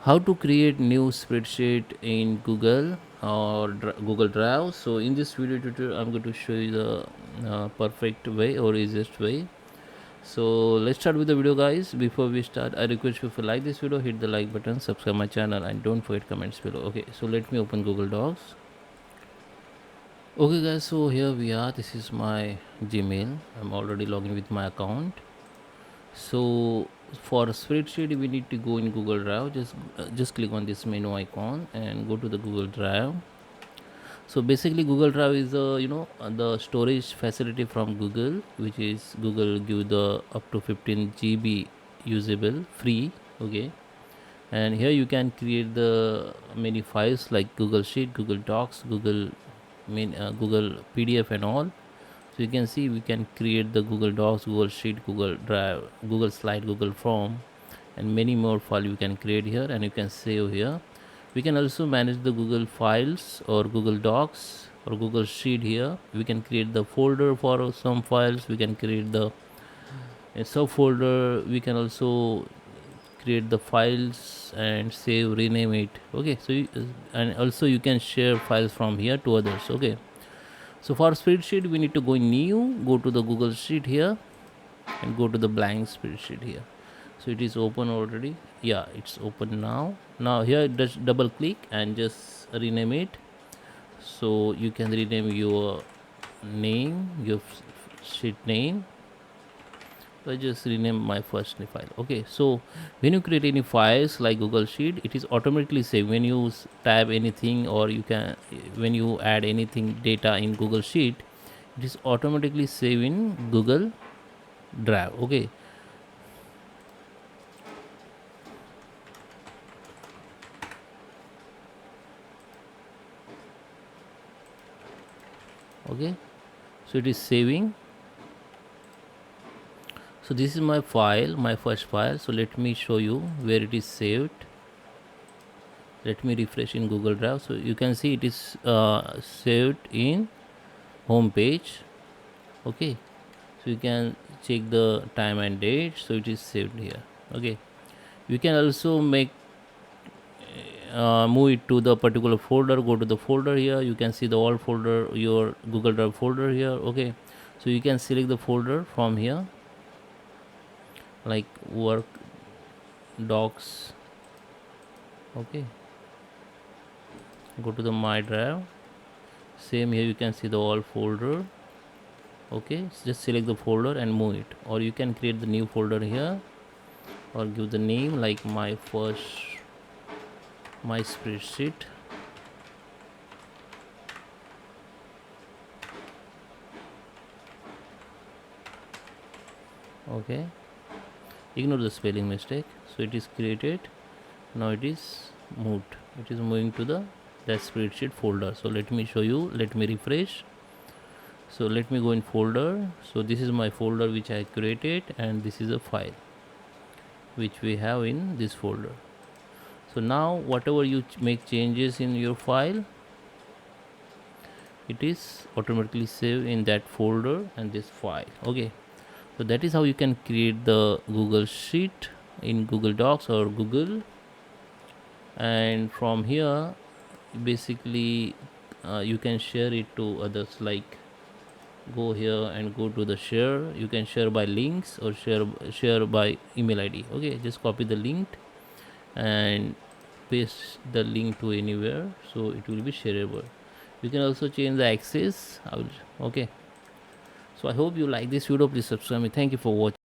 How to create new spreadsheet in Google or Google Drive. So in this video tutorial I'm going to show you the perfect way or easiest way. So let's start with the video, guys. Before we start, I request you, if you like this video, hit the like button, subscribe my channel, and don't forget comments below. Okay, so let me open Google Docs. Okay guys, so here we are. This is my Gmail. I'm already logging with my account. So for a spreadsheet we need to go in Google Drive. Just click on this menu icon and go to the Google Drive. So basically Google Drive is the storage facility from Google, which is Google give the up to 15 GB usable free. Okay, and here you can create the many files like Google Sheet, Google Docs, Google PDF and all. So you can see we can create the Google Docs, Google Sheet, Google Drive, Google Slide, Google Form, and many more files you can create here, and you can save here. We can also manage the Google Files or Google Docs or Google Sheet here. We can create the folder for some files. We can create the subfolder. We can also create the files and save, rename it. Okay, so and also you can share files from here to others. Okay, so for spreadsheet we need to go in new, go to the Google Sheet here, and go to the blank spreadsheet here. So it is open already. Yeah, it's open now. Now here just double click and just rename it. So you can rename your name, your sheet name. So I just rename my first file. Okay, so when you create any files like Google Sheet, it is automatically saved. When you tab anything, or you can, when you add anything data in Google Sheet, it is automatically saved in Google Drive. Okay, okay, so it is saving. So this is my file, my first file. So let me show you where it is saved. Let me refresh in Google Drive. So you can see it is saved in home page. Okay, so you can check the time and date. So it is saved here. Okay, you can also make move it to the particular folder. Go to the folder here. You can see the all folder, your Google Drive folder here. Okay, so you can select the folder from here, like work, docs. Okay, go to the my drive. Same here, you can see the all folder. Okay, so just select the folder and move it, or you can create the new folder here, or give the name like my spreadsheet. Okay, ignore the spelling mistake. So it is created. Now it is moved. It is moving to the that spreadsheet folder. So let me show you. Let me refresh. So let me go in folder. So this is my folder which I created, and this is a file which we have in this folder. So now whatever you make changes in your file, it is automatically saved in that folder and this file. Okay, so that is how you can create the Google Sheet in Google Docs or Google. And from here basically you can share it to others, like go here and go to the share. You can share by links or share by email ID. Okay, just copy the link and paste the link to anywhere, so it will be shareable. You can also change the access. Okay, so I hope you like this video. Please subscribe me. Thank you for watching.